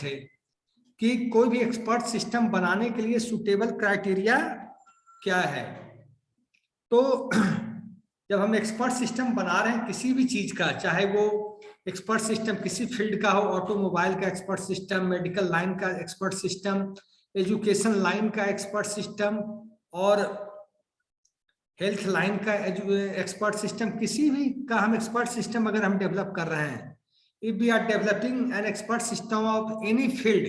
थे कि कोई भी एक्सपर्ट सिस्टम बनाने के लिए सुटेबल क्राइटेरिया क्या है। तो जब हम एक्सपर्ट सिस्टम बना रहे हैं किसी भी चीज का, चाहे वो एक्सपर्ट सिस्टम किसी फील्ड का हो, ऑटोमोबाइल का एक्सपर्ट सिस्टम, मेडिकल लाइन का एक्सपर्ट सिस्टम, एजुकेशन लाइन का एक्सपर्ट सिस्टम और हेल्थ लाइन का एक्सपर्ट सिस्टम, किसी भी का हम एक्सपर्ट सिस्टम अगर हम डेवलप कर रहे हैं, if we are developing an expert system of any field,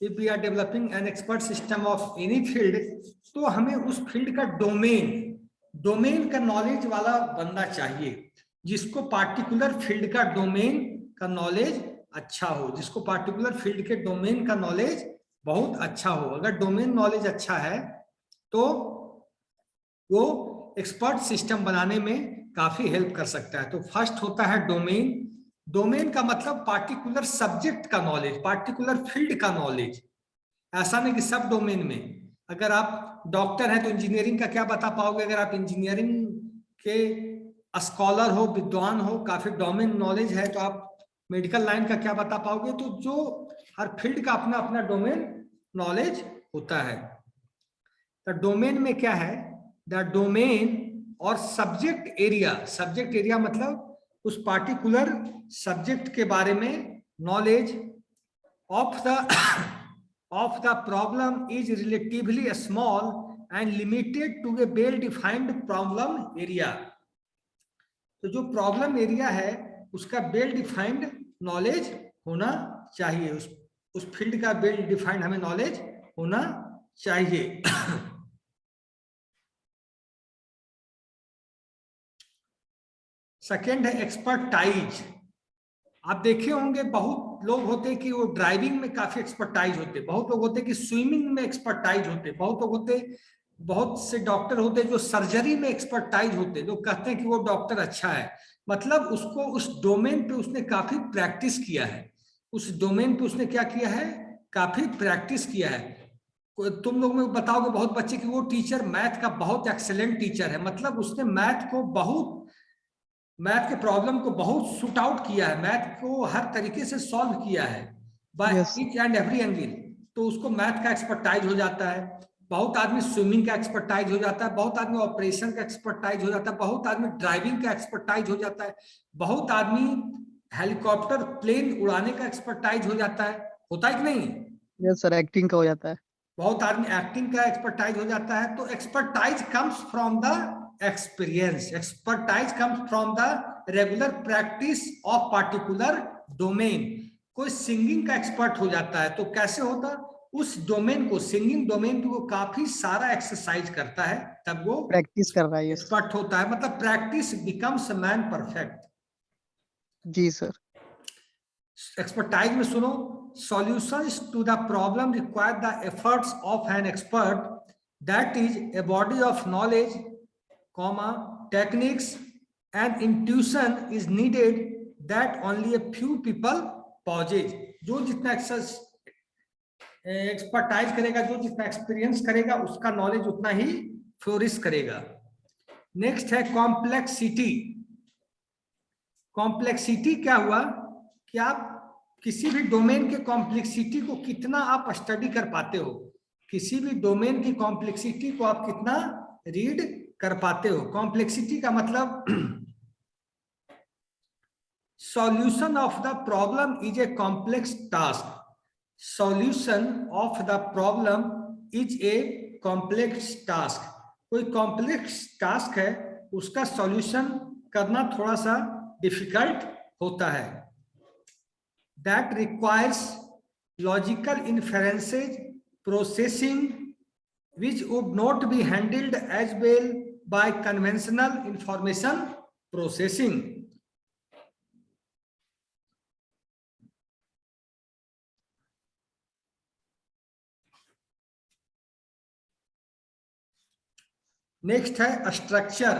if we are developing an expert system of any field, तो हमें उस फील्ड का डोमेन का नॉलेज वाला बंदा चाहिए, जिसको पार्टिकुलर फील्ड का डोमेन का नॉलेज अच्छा हो, जिसको पार्टिकुलर फील्ड के डोमेन का नॉलेज बहुत अच्छा हो। अगर डोमेन नॉलेज अच्छा है तो वो एक्सपर्ट सिस्टम बनाने में काफी हेल्प कर सकता है। तो फर्स्ट होता है डोमेन। डोमेन का मतलब पार्टिकुलर सब्जेक्ट का नॉलेज, पार्टिकुलर फील्ड का नॉलेज। ऐसा नहीं कि सब डोमेन में, अगर आप डॉक्टर हैं तो इंजीनियरिंग का क्या बता पाओगे, अगर आप इंजीनियरिंग के स्कॉलर हो, विद्वान हो, काफी डोमेन नॉलेज है, तो आप मेडिकल लाइन का क्या बता पाओगे। तो जो हर फील्ड का अपना अपना डोमेन नॉलेज होता है। तो डोमेन में क्या है, द डोमेन और सब्जेक्ट एरिया मतलब उस पार्टिकुलर सब्जेक्ट के बारे में knowledge of the problem is relatively small and limited to a well defined problem area। तो जो प्रॉब्लम एरिया है उसका वेल डिफाइंड नॉलेज होना चाहिए, उस फील्ड का वेल डिफाइंड हमें नॉलेज होना चाहिए। सेकेंड है एक्सपर्टाइज। आप देखे होंगे बहुत लोग होते हैं कि वो ड्राइविंग में काफी एक्सपर्टाइज होते, बहुत लोग होते हैं कि स्विमिंग में एक्सपर्टाइज होते, बहुत लोग होते, बहुत से डॉक्टर होते जो सर्जरी में एक्सपर्टाइज होते। लोग कहते हैं कि वो डॉक्टर अच्छा है, मतलब उसको उस डोमेन पे उसने काफी प्रैक्टिस किया है, उस डोमेन पे उसने क्या किया है, काफी प्रैक्टिस किया है। तुम लोग में बताओगे बहुत बच्चे कि वो टीचर मैथ का बहुत एक्सेलेंट टीचर है, मतलब उसने मैथ के प्रॉब्लम को बहुत शूट आउट किया है, मैथ को हर तरीके से सॉल्व किया है by each and every angle, तो उसको मैथ का एक्सपर्टाइज हो जाता है। बहुत आदमी स्विमिंग का एक्सपर्टाइज हो जाता है, बहुत आदमी ऑपरेशन का एक्सपर्टाइज हो जाता है, बहुत आदमी ड्राइविंग का एक्सपर्टाइज हो जाता है, बहुत आदमी हेलीकॉप्टर प्लेन उड़ाने का एक्सपर्टाइज हो जाता है, होता है कि नहीं? यस सर, एक्टिंग का हो जाता है, बहुत आदमी एक्टिंग का एक्सपर्टाइज हो जाता है। तो expertise comes from the experience, expertise comes from the regular practice of particular domain. कोई सिंगिंग का एक्सपर्ट हो जाता है तो कैसे होता, उस डोमेन को, सिंगिंग डोमेन को काफी सारा एक्सरसाइज करता है तब वो प्रैक्टिस कर रहा है एक्सपर्ट होता है, मतलब प्रैक्टिस बिकम्स मैन परफेक्ट। जी सर। एक्सपर्टाइज में सुनो, solutions to the problem require the efforts of an expert, that is a body of knowledge, techniques and intuition is needed that only a few people possess। जो जितना expertise करेगा, जो जितना experience करेगा, उसका knowledge उतना ही फ्लोरिश करेगा। Next है कॉम्प्लेक्सिटी। कॉम्प्लेक्सिटी क्या हुआ कि आप किसी भी डोमेन के कॉम्प्लेक्सिटी को कितना आप स्टडी कर पाते हो, किसी भी डोमेन की कॉम्प्लेक्सिटी को आप कितना रीड कर पाते हो। कॉम्प्लेक्सिटी का मतलब solution of the problem is a complex task, solution of the problem is a complex task. कोई कॉम्प्लेक्स टास्क है उसका सॉल्यूशन करना थोड़ा सा डिफिकल्ट होता है। That requires logical inferences processing which would not be handled as well by conventional information processing। Next है structure।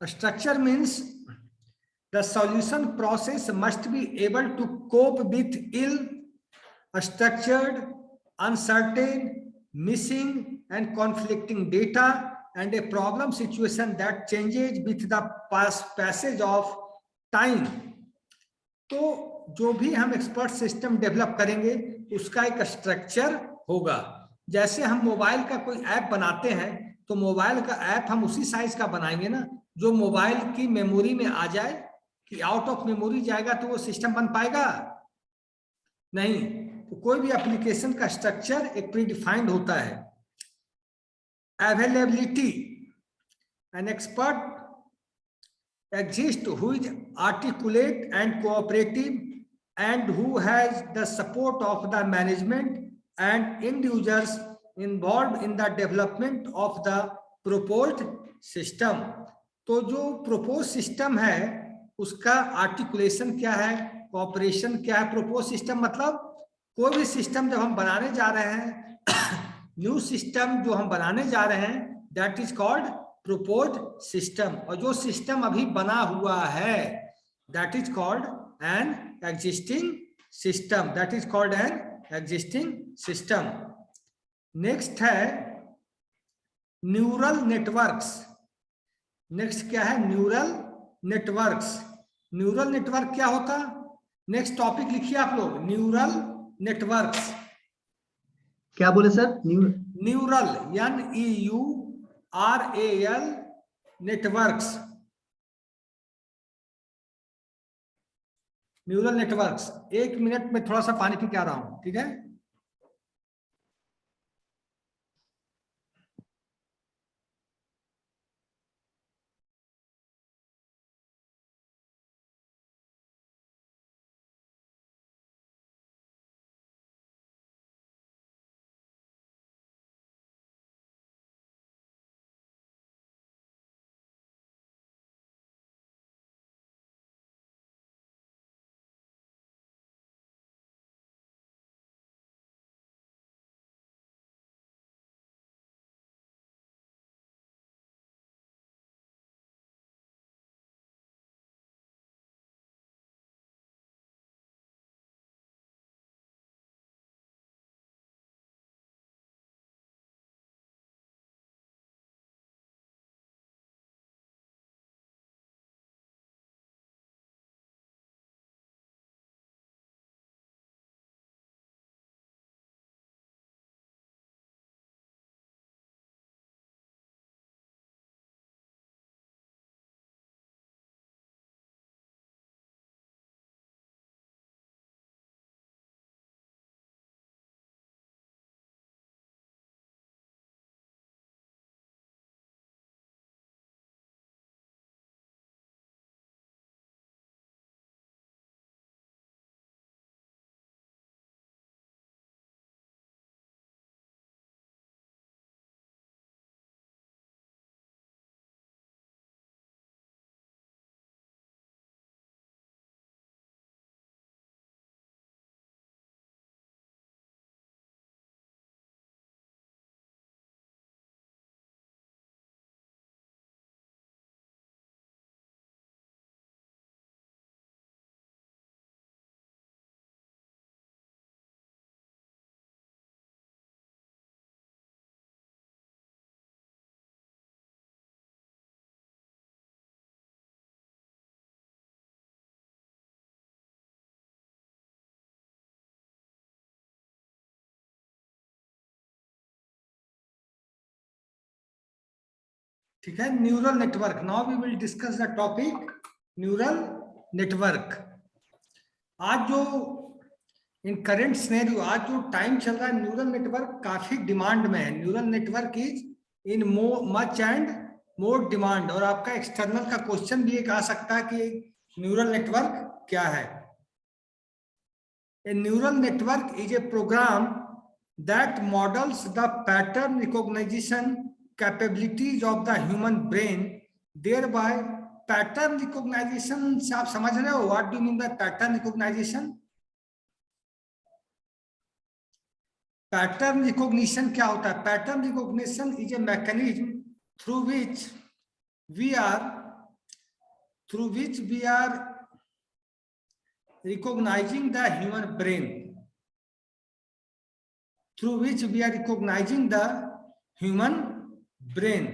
Structure means the solution process must be able to cope with ill-structured, uncertain, missing and conflicting data and a problem situation that changes with the passage of time। तो जो भी हम expert system develop करेंगे उसका एक structure होगा। जैसे हम मोबाइल का कोई ऐप बनाते हैं तो मोबाइल का ऐप हम उसी साइज का बनाएंगे ना, जो मोबाइल की मेमोरी में आ जाए। कि आउट ऑफ मेमोरी जाएगा तो वो सिस्टम बन पाएगा नहीं। तो कोई भी एप्लीकेशन का स्ट्रक्चर एक प्रीडिफाइंड होता है। Availability, an expert exists who is articulate and cooperative and who has the support of the management and individuals involved in the development of the proposed system। तो जो proposed system है उसका articulation क्या है, cooperation क्या है। proposed system मतलब कोई भी system जब हम बनाने जा रहे हैं new system जो हम बनाने जा रहे हैं that is called proposed system। और जो सिस्टम अभी बना हुआ है that is called an existing system, that is called an existing system। Next है न्यूरल नेटवर्क्स। नेक्स्ट क्या है, न्यूरल नेटवर्क्स। न्यूरल नेटवर्क क्या होता, नेक्स्ट टॉपिक लिखिए आप लोग, न्यूरल नेटवर्क्स। क्या बोले sir? Neural NEURAL networks. Neural networks. 1 minute में थोड़ा सा पानी पी के आ रहा हूं, ठीक है। ठीक है, neural network. Now we will discuss the topic neural network. आज जो इन करेंट सिनेरियो, आज जो टाइम चल रहा है, न्यूरल नेटवर्क काफी डिमांड में है। Neural network is in much and more demand. और आपका एक्सटर्नल का क्वेश्चन भी एक आ सकता है कि न्यूरल नेटवर्क क्या है। A neural network is a program that models the pattern recognition capabilities of the human brain, thereby pattern recognization से आप समझ रहे हो, what do mean by pattern recognization. Pattern recognition क्या होता है? Pattern recognition is a mechanism through which we are recognizing the human brain, through which we are recognizing the human brain।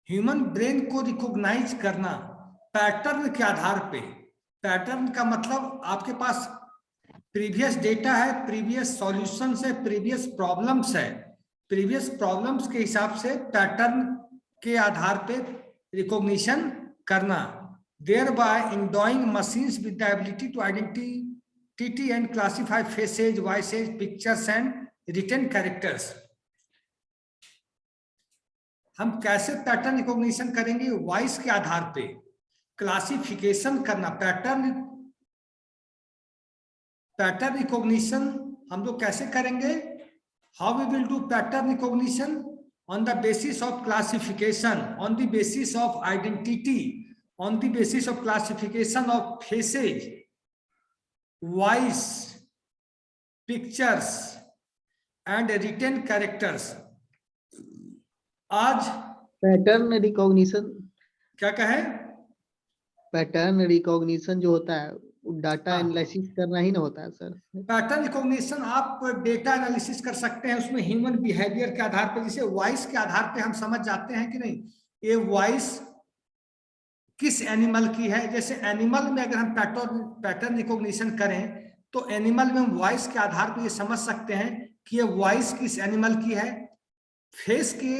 Human brain को recognise करना pattern के आधार पे। Pattern का मतलब आपके पास प्रीवियस डेटा है, प्रीवियस सॉल्यूशंस है, प्रीवियस प्रॉब्लम्स है। प्रीवियस प्रॉब्लम्स के हिसाब से पैटर्न के आधार पे रिकॉग्निशन करना, thereby endowing machines with the ability to identity and classify faces, voices, pictures and written characters। हम कैसे पैटर्न रिकॉग्निशन करेंगे? वॉइस के आधार पे क्लासिफिकेशन करना। पैटर्न रिकॉग्निशन हम लोग कैसे करेंगे? How we will do pattern recognition? On the basis of classification, on the basis of identity, on the basis of classification of faces, voice, pictures and written characters। आज pattern recognition, क्या कहे? Pattern recognition जो होता है data analysis करना ही ना होता है सर। पैटर्न रिकॉग्निशन आप डेटा एनालिसिस कर सकते हैं, उसमें ह्यूमन बिहेवियर के आधार पर, जैसे वॉइस के आधार पे हम समझ जाते हैं कि नहीं ये वॉइस किस एनिमल की है। जैसे एनिमल में अगर हम पैटर्न रिकॉग्निशन करें तो एनिमल में हम वॉइस के आधार पर ये समझ सकते हैं कि ये वॉइस किस एनिमल की है। फेस के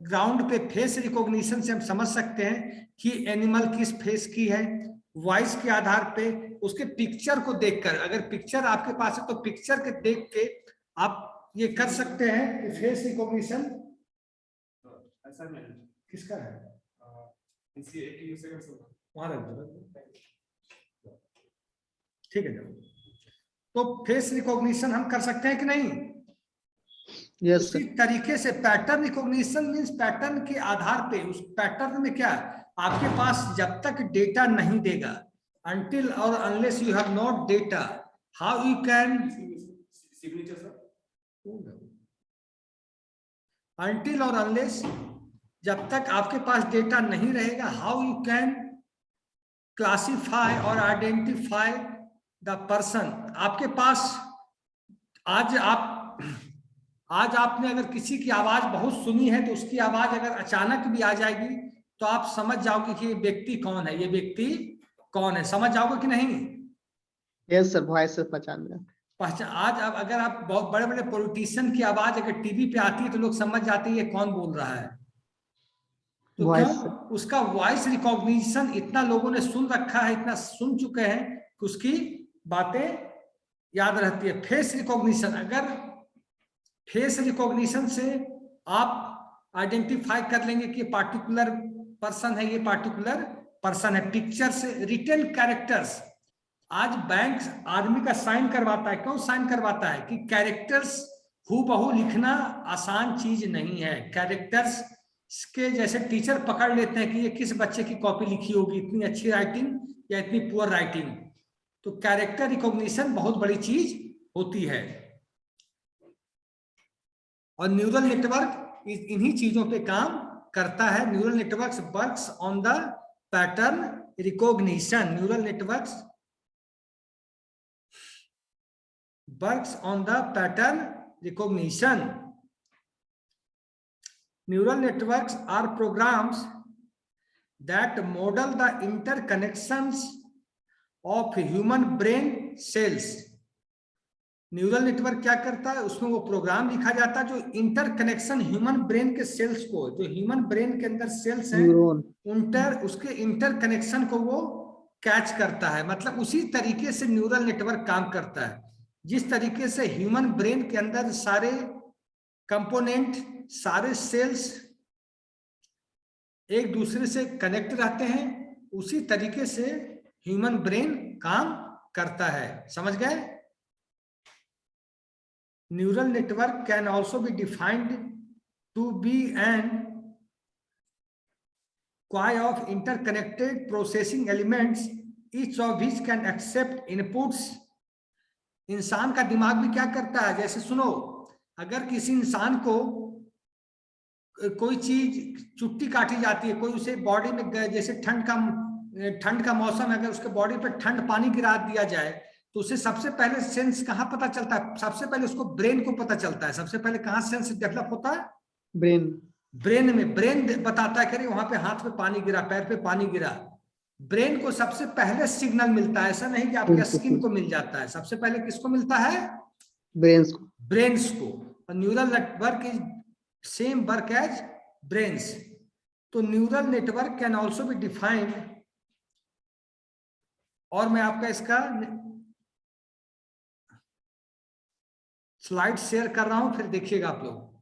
ग्राउंड पे फेस रिकॉग्निशन से हम समझ सकते हैं कि एनिमल किस फेस की है। वॉइस के आधार पे उसके पिक्चर को देखकर, अगर पिक्चर आपके पास है तो पिक्चर के देख के आप ये कर सकते हैं कि फेस रिकॉग्निशन किसका है। वहां रख दो, ठीक है। तो फेस रिकॉग्निशन हम कर सकते हैं कि नहीं? यस उसी तरीके से पैटर्न रिकॉग्निशन मींस पैटर्न के आधार पे, उस पैटर्न में क्या आपके पास जब तक डेटा नहीं देगा, until or unless you have not data, how you can signature sir? Until or unless, जब तक आपके पास डेटा नहीं रहेगा, हाउ यू कैन क्लासिफाई और आइडेंटिफाई द पर्सन। आपके पास आज आपने अगर किसी की आवाज बहुत सुनी है तो उसकी आवाज अगर अचानक भी आ जाएगी तो आप समझ जाओगे कि ये व्यक्ति कौन है, ये व्यक्ति कौन है, समझ जाओगे कि नहीं? यस सर, वॉइस से पहचान। आज अब अगर आप बहुत बड़े बड़े पॉलिटिशियन की आवाज अगर टीवी पे आती है तो लोग समझ जाते हैं ये कौन बोल रहा है। तो क्यों? उसका वॉइस रिकॉग्निशन इतना लोगों ने सुन रखा है, इतना सुन चुके हैं कि उसकी बातें याद रहती है। फेस रिकॉग्निशन, अगर फेस रिकॉग्निशन से आप आइडेंटिफाई कर लेंगे कि पार्टिकुलर पर्सन है, ये पार्टिकुलर पर्सन है। पिक्चर से रिटन कैरेक्टर्स, आज बैंक आदमी का साइन करवाता है, क्यों साइन करवाता है? कि कैरेक्टर्स हूबहू लिखना आसान चीज नहीं है। कैरेक्टर्स के जैसे टीचर पकड़ लेते हैं कि ये किस बच्चे की कॉपी लिखी होगी, इतनी अच्छी राइटिंग या इतनी पुअर राइटिंग। तो कैरेक्टर रिकॉग्निशन बहुत बड़ी चीज होती है और न्यूरल नेटवर्क इन्हीं चीजों पे काम करता है। Neural networks works on the pattern recognition. Neural networks works on the pattern recognition. Neural networks are programs that model the interconnections of human brain cells। Neural network क्या करता है? उसमें वो प्रोग्राम लिखा जाता है जो इंटरकनेक्शन ह्यूमन ब्रेन के सेल्स को, जो ह्यूमन ब्रेन के अंदर सेल्स हैं उसके इंटरकनेक्शन को वो कैच करता है। मतलब उसी तरीके से न्यूरल नेटवर्क काम करता है जिस तरीके से ह्यूमन ब्रेन के अंदर सारे कंपोनेंट, सारे सेल्स एक दूसरे से कनेक्ट रहते हैं, उसी तरीके से ह्यूमन ब्रेन काम करता है। समझ गए? Neural network can also be defined to be an quay of interconnected processing elements each of which can accept inputs. इंसान का दिमाग भी क्या करता है? जैसे सुनो, अगर किसी इंसान को कोई चीज चुट्टी काटी जाती है, कोई उसे बॉडी में, जैसे ठंड का मौसम है, अगर उसके बॉडी पर ठंड पानी गिरा दिया जाए तो उसे सबसे पहले सेंस कहाँ पता चलता है? सबसे पहले उसको ब्रेन को पता चलता है। सबसे पहले कहाँ सेंस डेवलप होता है? ब्रेन में। ब्रेन बताता है कि वहां पे हाथ पे पानी गिरा, पैर पे पानी गिरा। ब्रेन को सबसे पहले सिग्नल मिलता है, ऐसा नहीं कि आपके स्किन को मिल जाता है, सबसे पहले किसको मिलता है? ब्रेन्स को। ब्रेन्स को। Neural network is same work as brains. तो neural network can also be defined, और मैं आपका इसका स्लाइड शेयर कर रहा हूं, फिर देखिएगा आप लोग।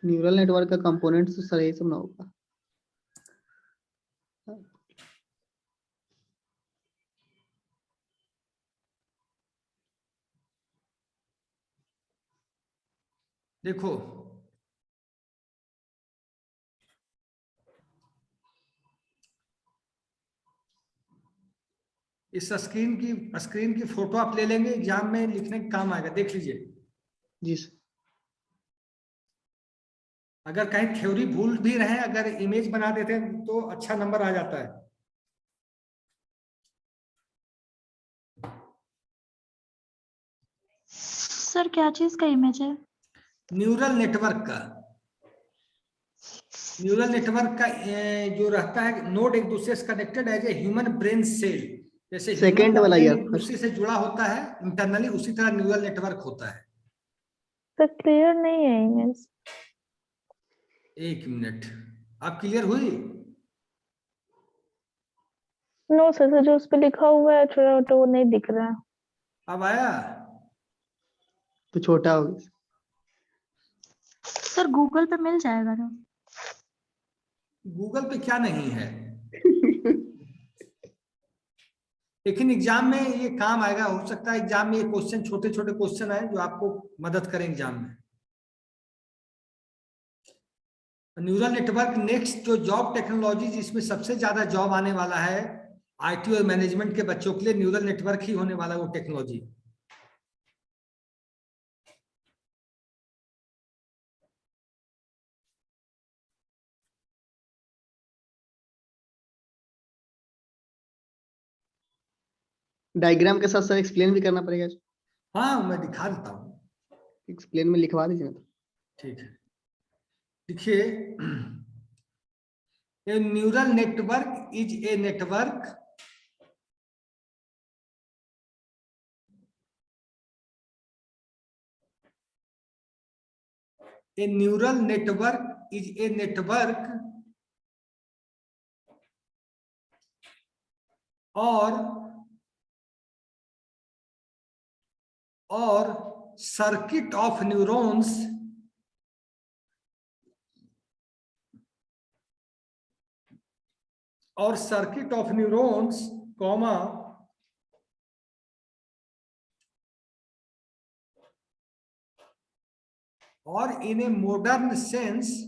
न्यूरल नेटवर्क का कंपोनेंट्स तो सर यही सब ना होगा। देखो, इस स्क्रीन की फोटो आप ले लेंगे, एग्जाम में लिखने के काम आएगा, देख लीजिए। जी सर। अगर कहीं थ्योरी भूल भी रहे, अगर इमेज बना देते हैं तो अच्छा नंबर आ जाता है। सर क्या चीज का इमेज है? न्यूरल नेटवर्क का। न्यूरल नेटवर्क का जो रहता है, नोड एक दूसरे से कनेक्टेड है, ह्यूमन ब्रेन सेल, जैसे सेकंड वाला ब्रेन यार एक दूसरे से जुड़ा होता है इंटरनली, उसी तरह न्यूरल नेटवर्क होता है। सर क्लियर नहीं है इमेज। एक मिनट, आप क्लियर हुई? नो सर, जो उस पे लिखा हुआ है छोटा छोटा वो नहीं दिख रहा। अब आया? तो छोटा हो गया। सर गूगल पे मिल जाएगा ना? गूगल पे क्या नहीं है, लेकिन एग्जाम में ये काम आएगा। हो सकता है एग्जाम में ये क्वेश्चन, छोटे छोटे क्वेश्चन आए जो आपको मदद करें एग्जाम में। न्यूरल नेटवर्क नेक्स्ट जो जॉब टेक्नोलॉजी जिसमें सबसे ज्यादा जॉब आने वाला है आईटी और मैनेजमेंट के बच्चों के लिए, न्यूरल नेटवर्क ही होने वाला वो टेक्नोलॉजी। डायग्राम के साथ सर एक्सप्लेन भी करना पड़ेगा। हाँ, मैं दिखा देता हूँ। एक्सप्लेन में लिखवा दीजिए ना। ठीक है, देखिए, a neural network is a network A neural network is a network or circuit of neurons comma or in a modern sense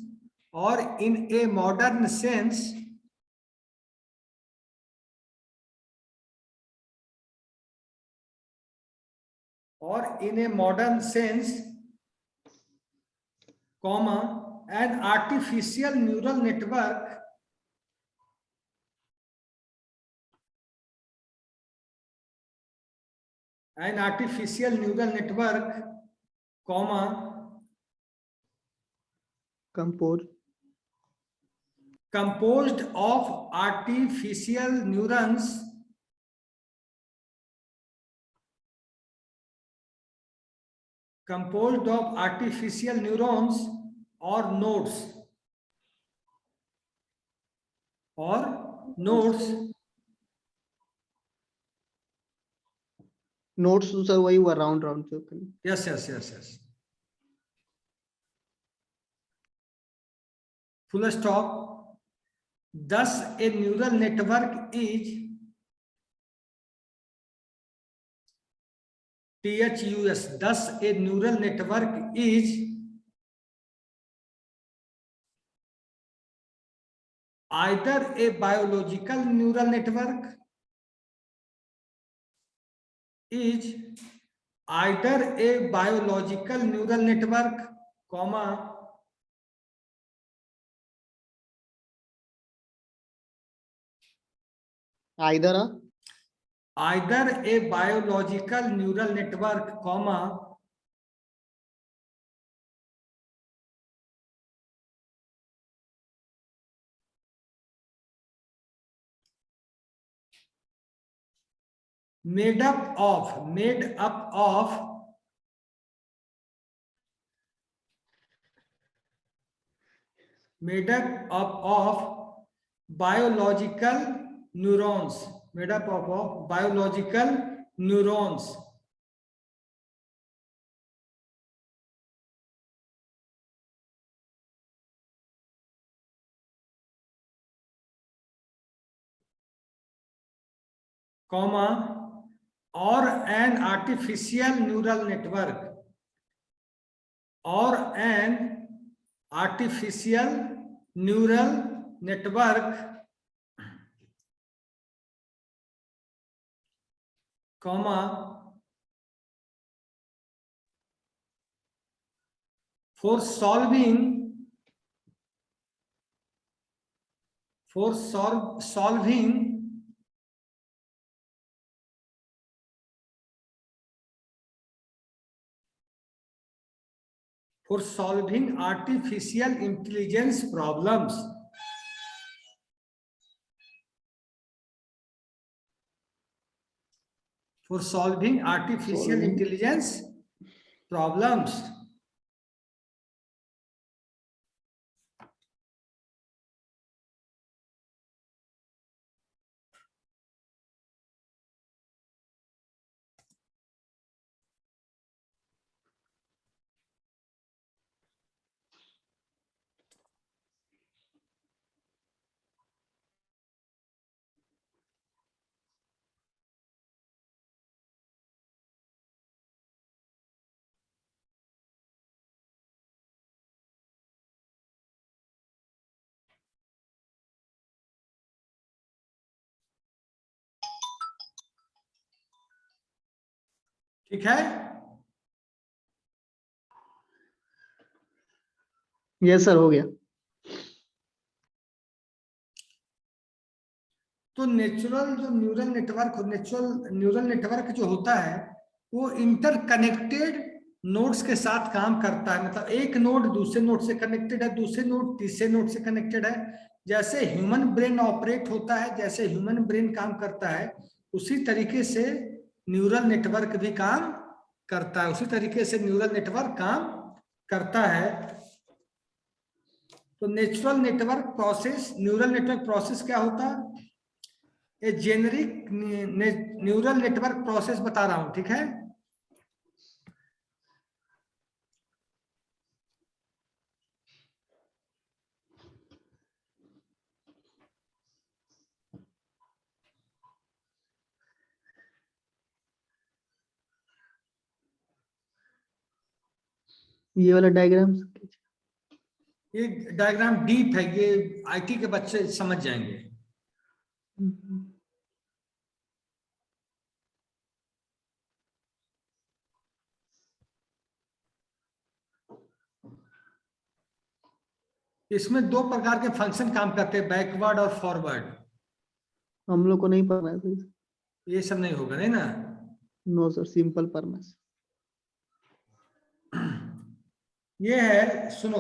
comma an artificial neural network comma composed of artificial neurons or nodes notes तो sir वही हुआ round round से। yes full stop. Thus a neural network is THUS. Thus a neural network is either a biological neural network comma either a biological neural network comma made up of biological neurons, made up of biological neurons, comma, or an artificial neural network, or an artificial neural network, comma, for solving artificial intelligence problems. For solving artificial intelligence problems. ठीक है? Yes sir, हो गया। तो natural जो neural network जो होता है वो इंटरकनेक्टेड नोड्स के साथ काम करता है। मतलब एक नोड दूसरे नोड से कनेक्टेड है, दूसरे नोड तीसरे नोड से कनेक्टेड है। जैसे ह्यूमन ब्रेन ऑपरेट होता है, जैसे ह्यूमन ब्रेन काम करता है, उसी तरीके से न्यूरल नेटवर्क भी काम करता है, उसी तरीके से न्यूरल नेटवर्क काम करता है। तो न्यूरल नेटवर्क प्रोसेस क्या होता है? ए जेनरिक न्यूरल नेटवर्क प्रोसेस बता रहा हूं, ठीक है? ये वाला डायग्राम, ये डायग्राम डीप है, ये आईटी के बच्चे समझ जाएंगे। इसमें दो प्रकार के फंक्शन काम करते हैं, बैकवर्ड और फॉरवर्ड। हम लोग को नहीं पढ़ना है सर। ये सब नहीं होगा, नहीं ना? नो सर, सिंपल पढ़ना है। ये है, सुनो,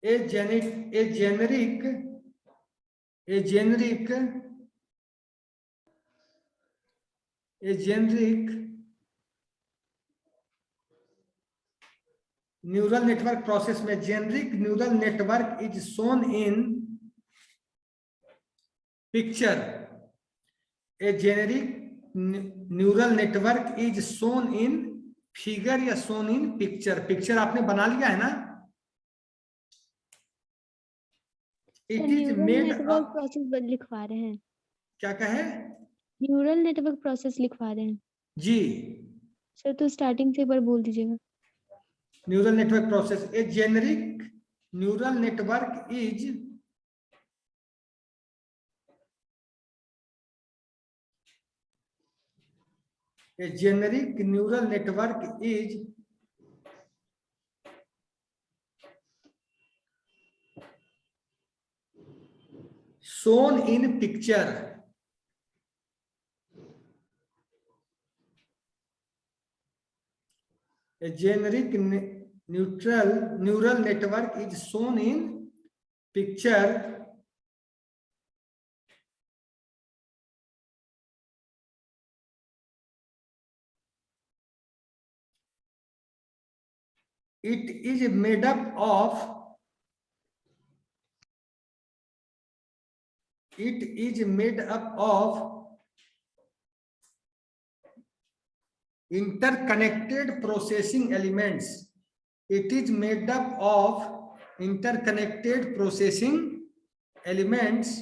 ए जेनरिक न्यूरल नेटवर्क प्रोसेस में generic neural network is shown in picture. A generic neural network is shown in figure या शोन इन पिक्चर। पिक्चर आपने बना लिया है ना? It is made network process लिखवा रहे हैं। क्या कहे? न्यूरल नेटवर्क प्रोसेस लिखवा रहे हैं जी सर, तो स्टार्टिंग से एक बार बोल दीजिएगा। Neural network process, A generic neural network is shown in picture. A generic neural network is shown in picture it is made up of interconnected processing elements. It is made up of interconnected processing elements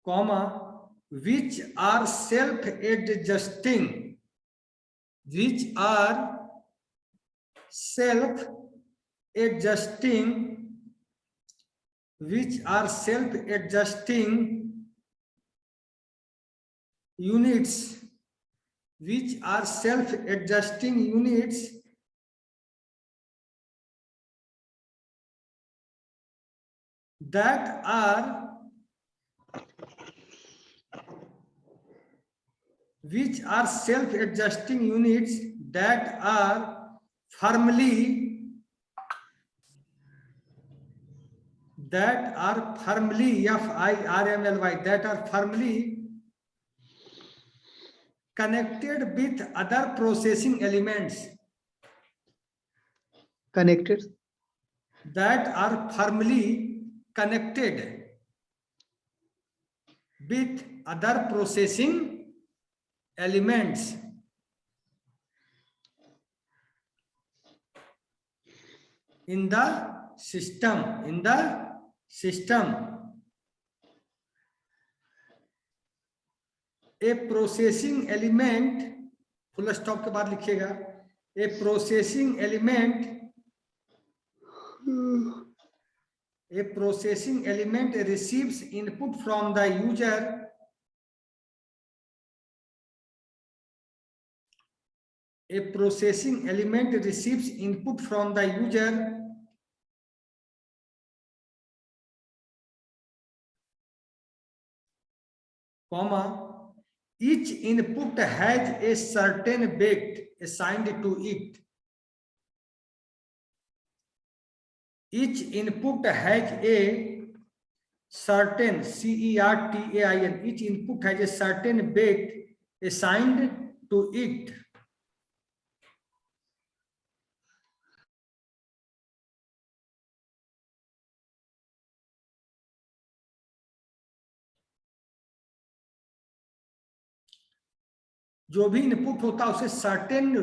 comma which are self-adjusting, units that are self-adjusting units that are firmly connected with other processing elements. Connected. That are firmly connected with other processing elements. In the system. A processing element, full stop के बाद लिखिएगा, a processing element receives input from the user. A processing element receives input from the user comma each input has a certain weight assigned to it. Each input has a certain CERTAIN. Each input has a certain weight assigned to it. जो भी input होता है उसे certain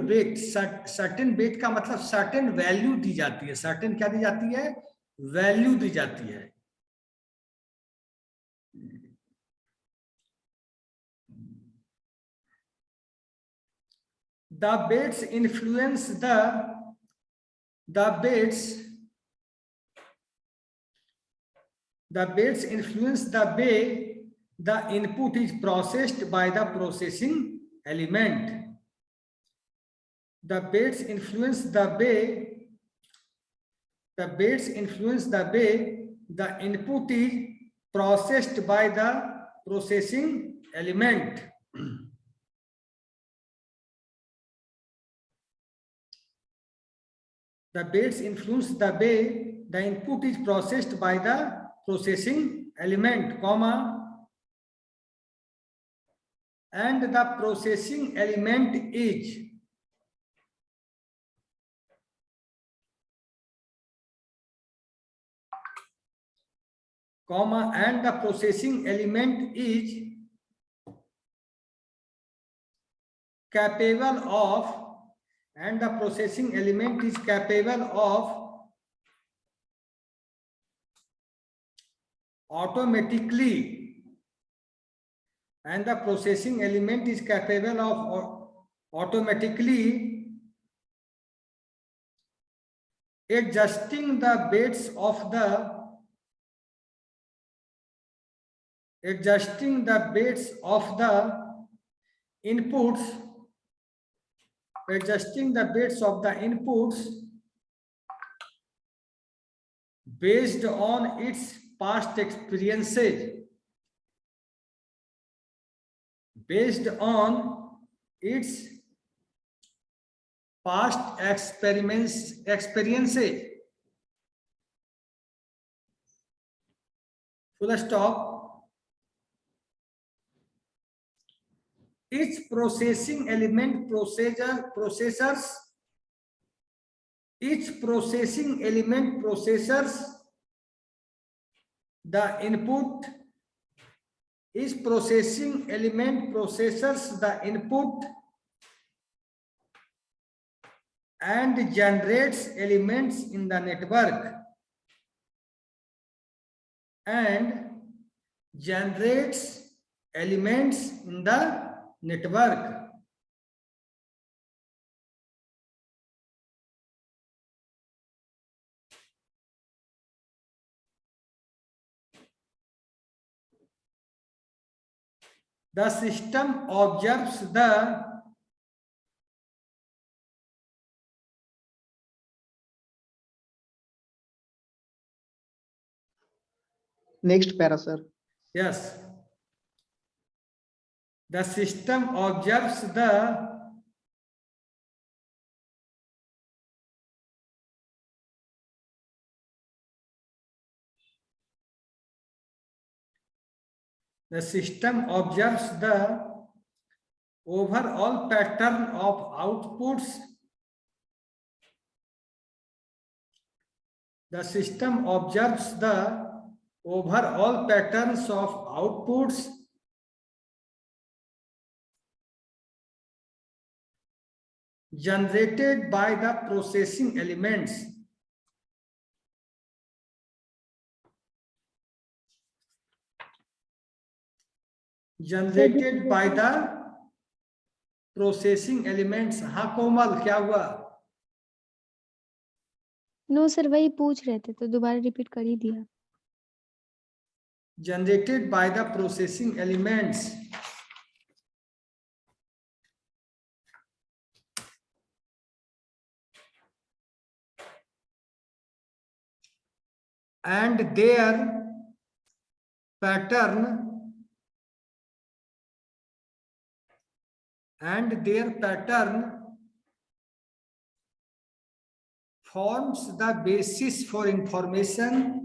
wait का मतलब certain value दी जाती है. Certain क्या दी जाती है? वैल्यू दी जाती है. The weights influence the way the input is processed by the processing element. The weights influence the way the input is processed by the processing element. The weights influence the way the input is processed by the processing element, comma, and the processing element is capable of automatically adjusting the weights of the inputs based on its past experiences. Full stop. each processing element processors the input. Each processing element processors the input and generates elements in the network. The system observes the Next para, sir. yes. The system observes the overall pattern of outputs. The system observes the overall patterns of outputs generated by the processing elements. Generated by the processing elements. हाँ कोमल, क्या हुआ? No sir, वही पूछ रहे थे तो दोबारा repeat कर ही दिया. Generated by the processing elements. And their pattern forms the basis for information.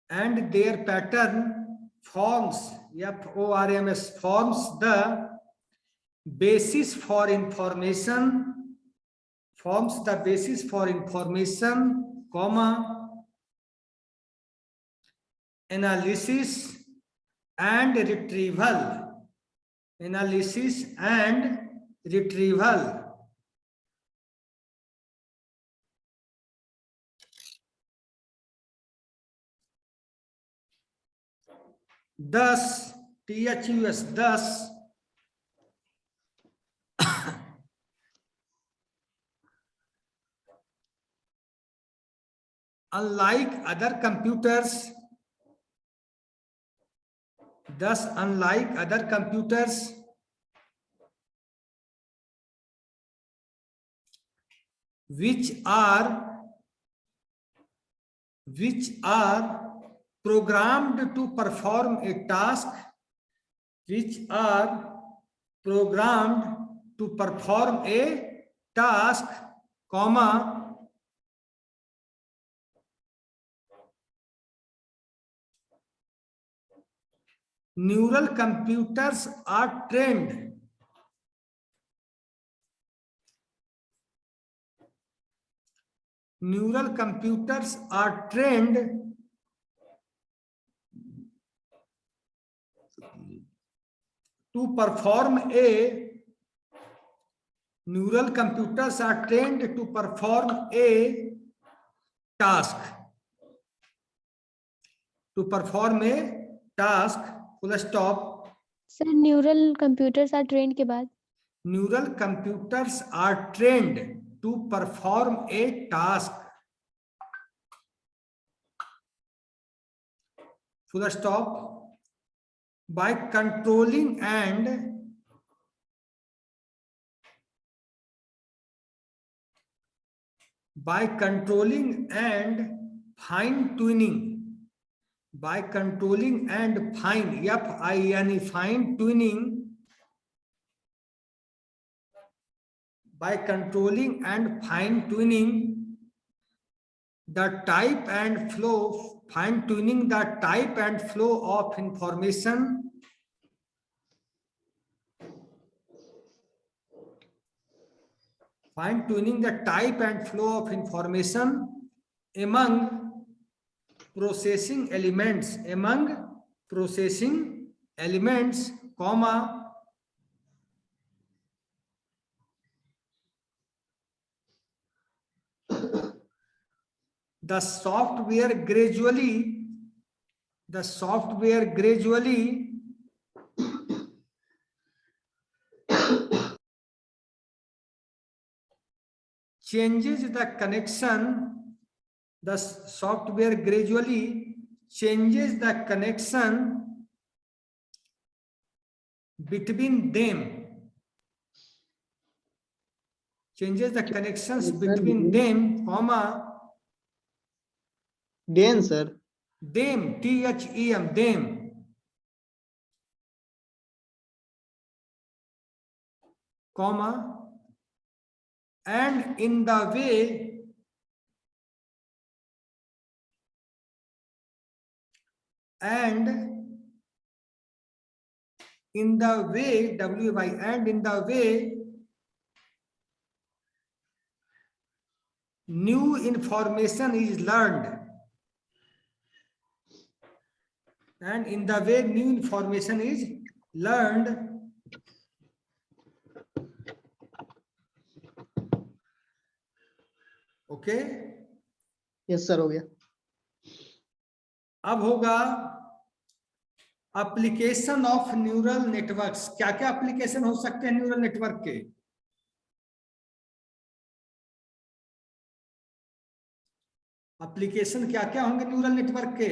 And their pattern forms, FORMS, forms the basis for information, comma, analysis and retrieval. Thus, THUS, thus, unlike other computers, which are programmed to perform a task, comma, neural computers are trained to perform a task. Full stop. Sir neural computers are trained के बाद Neural computers are trained to perform a task. Full stop. By controlling and fine-tuning. By controlling and fine-tuning the type and flow, of information fine tuning the type and flow of information among processing elements, comma, the software gradually changes the connection. The software gradually changes the connection between them. Changes the connections between them, comma, then sir, them, THEM, them, comma, and in the way WY, and in the way new information is learned, and in the way new information is learned, okay yes sir हो गया। अब होगा application of neural networks. क्या क्या application हो सकते हैं neural network के? एप्लीकेशन क्या क्या होंगे न्यूरल नेटवर्क के?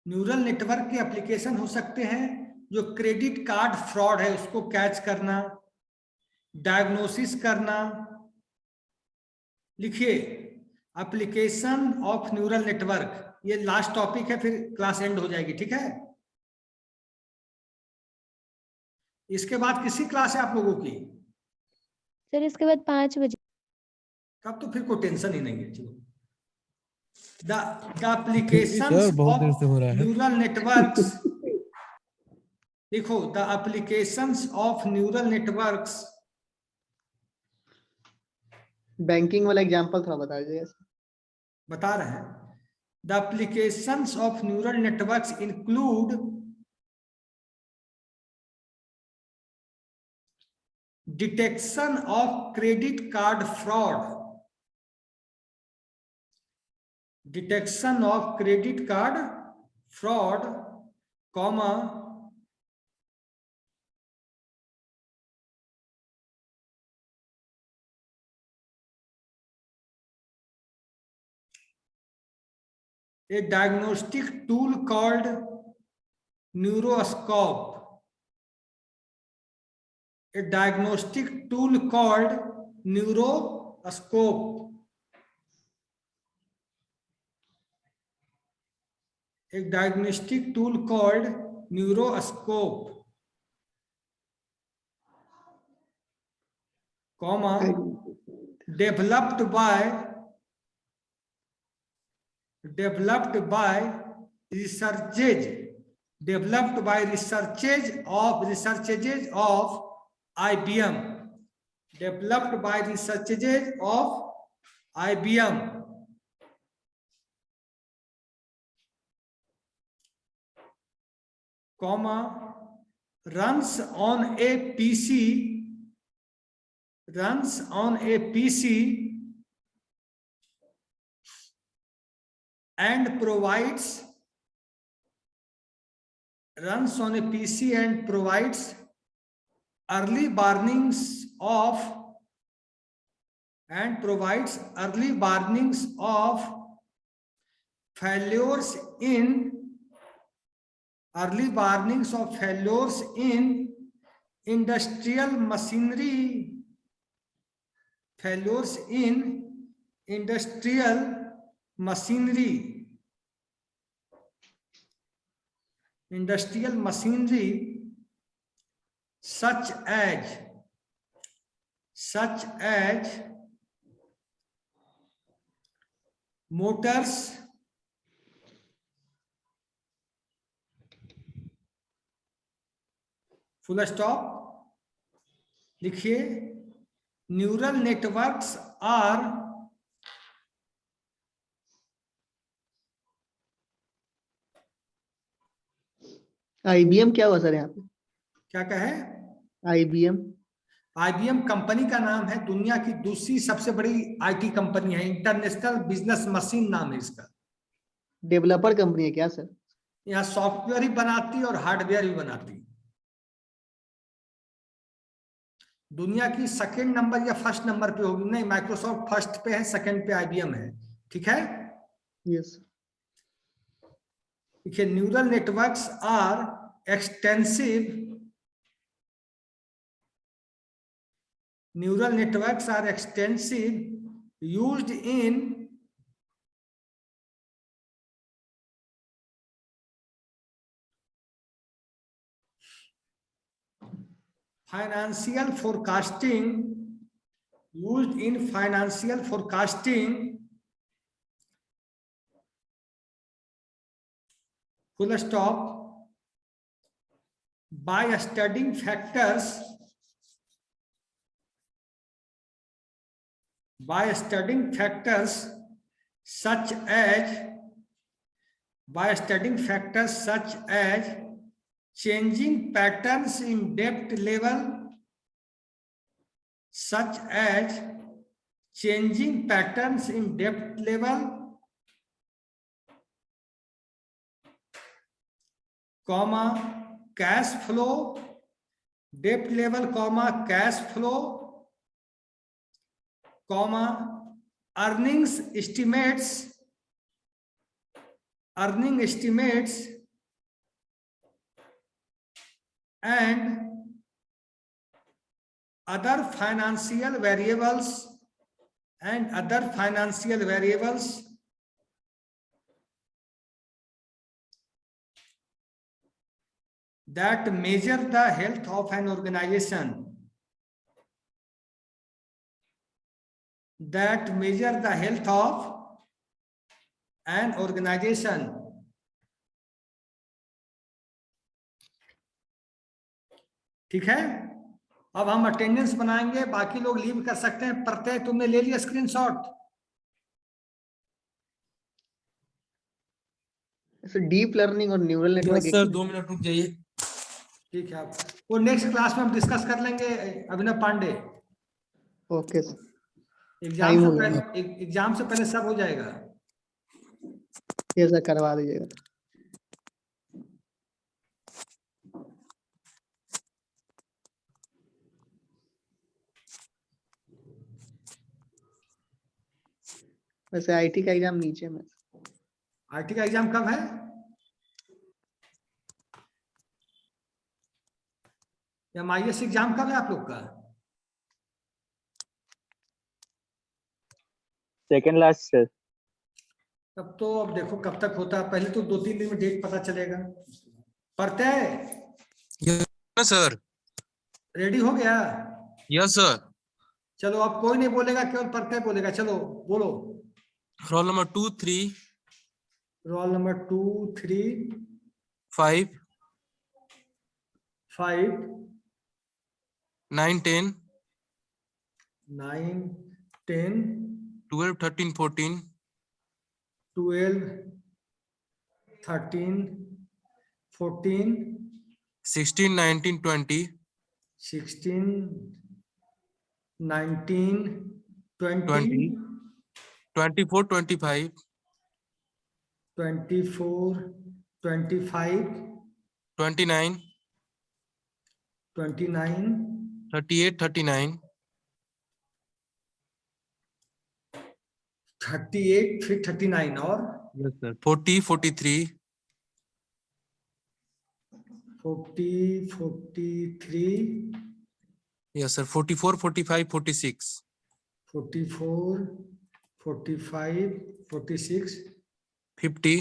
न्यूरल नेटवर्क के एप्लीकेशन हो सकते हैं जो क्रेडिट कार्ड फ्रॉड है उसको कैच करना, डायग्नोसिस करना। लिखिए एप्लीकेशन ऑफ न्यूरल नेटवर्क, ये लास्ट टॉपिक है, फिर क्लास एंड हो जाएगी, ठीक है। इसके बाद किसी क्लास है आप लोगों की? सर इसके बाद 5 बजे। तब तो फिर कोई टेंशन ही नहीं है। चलो the applications सर बहुत देर से हो रहा of है। neural networks, देखो the applications of neural networks, banking वाला एग्जांपल थोड़ा बता दीजिए। बता रहे हैं। The applications of neural networks include detection of credit card fraud, detection of credit card fraud, comma, a diagnostic tool called neuroscope, a diagnostic tool called neuroscope, a diagnostic tool called neuroscope, comma, developed by researches of IBM, developed by researches of IBM, comma, runs on a PC and provides early warnings of failures in industrial machinery, such as motors, full stop लिखिए। Neural networks are IBM क्या हुआ sir यहाँ पे? क्या कहे? IBM IBM company का नाम है, दुनिया की दूसरी सबसे बड़ी IT कंपनी है, इंटरनेशनल बिजनेस मशीन नाम है इसका। डेवलपर कंपनी है क्या सर? यहाँ सॉफ्टवेयर ही बनाती और हार्डवेयर भी बनाती। दुनिया की सेकंड नंबर या फर्स्ट नंबर पे होगी, नहीं माइक्रोसॉफ्ट फर्स्ट पे है, सेकंड पे IBM है। ठीक है, यस। देखिए neural networks are extensive, neural networks are extensive used in financial forecasting, used in financial forecasting, full stop, by studying factors, such as changing patterns in depth level, comma cash flow, depth level, comma cash flow, comma earnings estimates, and other financial variables, that measure the health of an organization, ठीक है। अब हम attendance बनाएंगे, बाकी लोग leave कर सकते हैं। प्रत्यय तुमने ले लिया स्क्रीनशॉट? सर डीप लर्निंग और न्यूरल नेटवर्क सर 2 मिनट रुक जाइए। ठीक है, वो नेक्स्ट क्लास में हम डिस्कस कर लेंगे अभिनव पांडे। ओके सर, एग्जाम से पहले सब हो जाएगा। ये सर करवा दीजिएगा। वैसे IT का एग्जाम नीचे में। IT का एग्जाम कब है? MIS एग्जाम कब है आप लोग का? Second last sir. तब तो अब देखो कब तक होता है, पहले तो 2-3 दिन में डेट पता चलेगा। प्रत्यय यस सर। रेडी हो गया? Yes sir. चलो अब कोई नहीं बोलेगा, केवल प्रत्यय बोलेगा। चलो बोलो। रोल नंबर 2 3 रोल नंबर 2 3 5 5 9 10 9 10 12 13 14 12 13 14 16 19 20 16 19 20 24 25 24 25 29 29 38 39 38 फिर 39 और यस सर 40 43 40 43 यस सर 44 45 46 44 45 46 50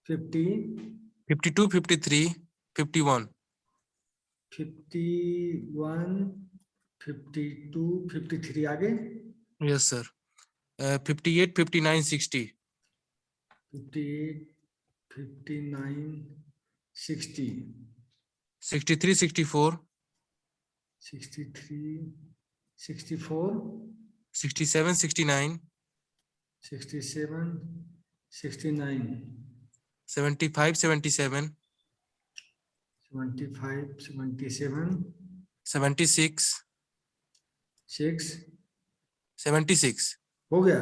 50 52 53 51 51 52 53 आगे यस सर 58 59 60 58 59 60 63 64 63 64 67 69 67 69 75 77 75 77 76 6 76 हो गया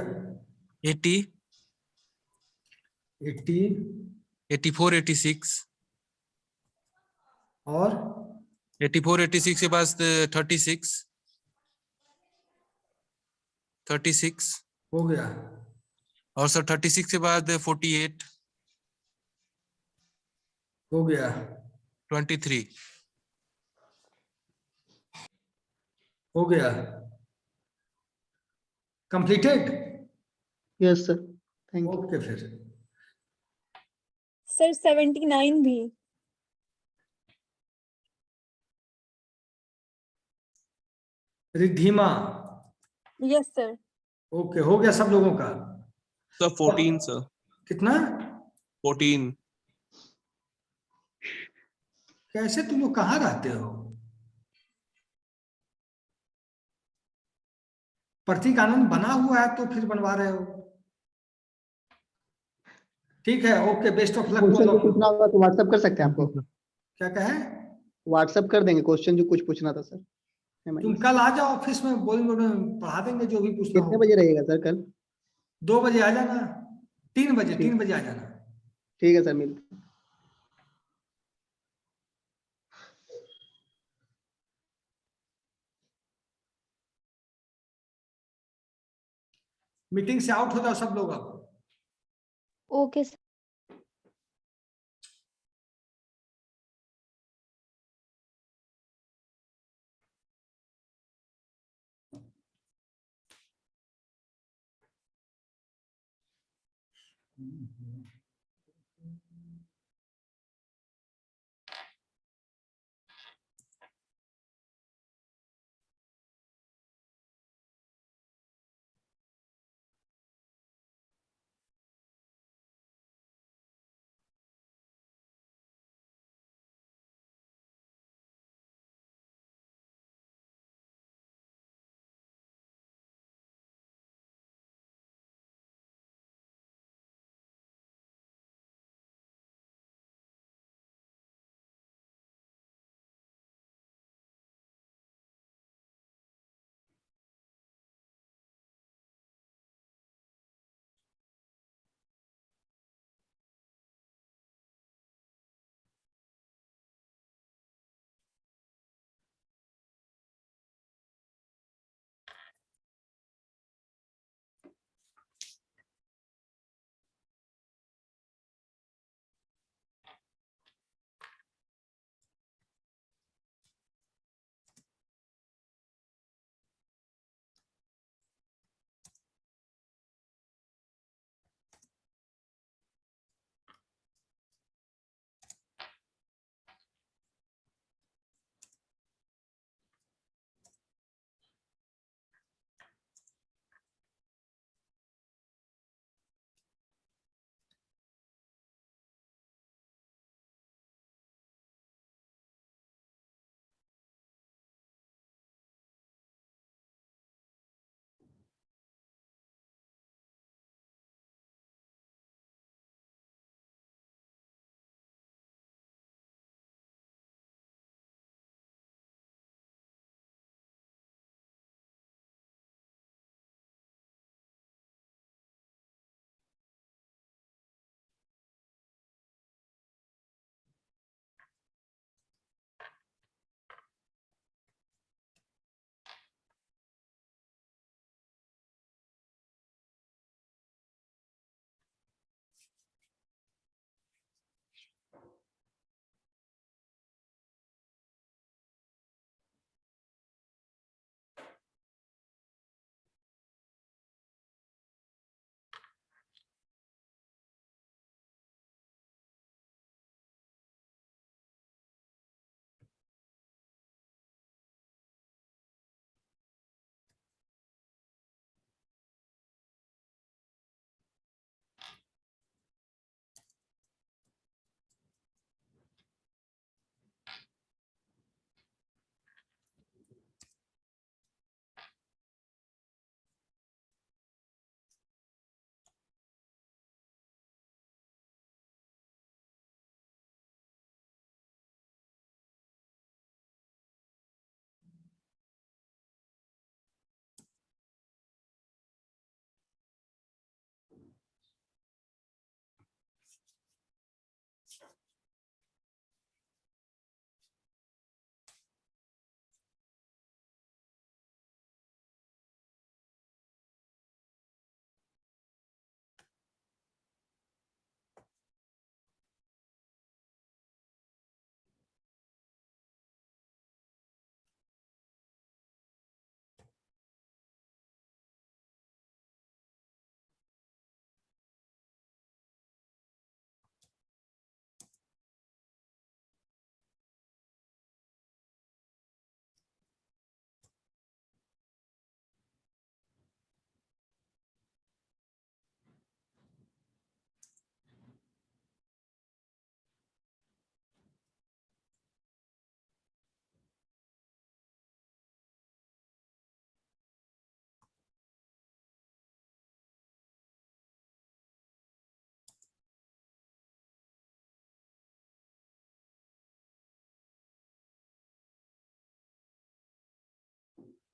80 80 84 86 और 84 86 के बाद 36 36 हो गया और सर 36 के बाद 48 हो गया 23 हो गया completed yes sir, thank you. Okay फिर सर 79 भी। Riddhima yes sir. ओके हो गया सब लोगों का सर 14 सर कितना 14 कैसे तुम लोग कहाँ रहते हो प्रतीक आनंद बना हुआ है तो फिर बनवा रहे हो ठीक है okay best of luck question जो पूछना होगा तो व्हाट्सएप कर सकते हैं आपको, क्या कहे व्हाट्सएप कर देंगे क्वेश्चन जो कुछ पूछना था सर। तुम कल आ जाओ ऑफिस में बोलेंगे पढ़ा देंगे जो भी पूछना कितने हो बजे रहेगा सर कल? 2 बजे आ जाना 3 बजे ठीक। 3 बजे आ जाना ठीक है सर, मिलते हैं। मीटिंग से आउट हो जाओ सब लोग अब ओके सर।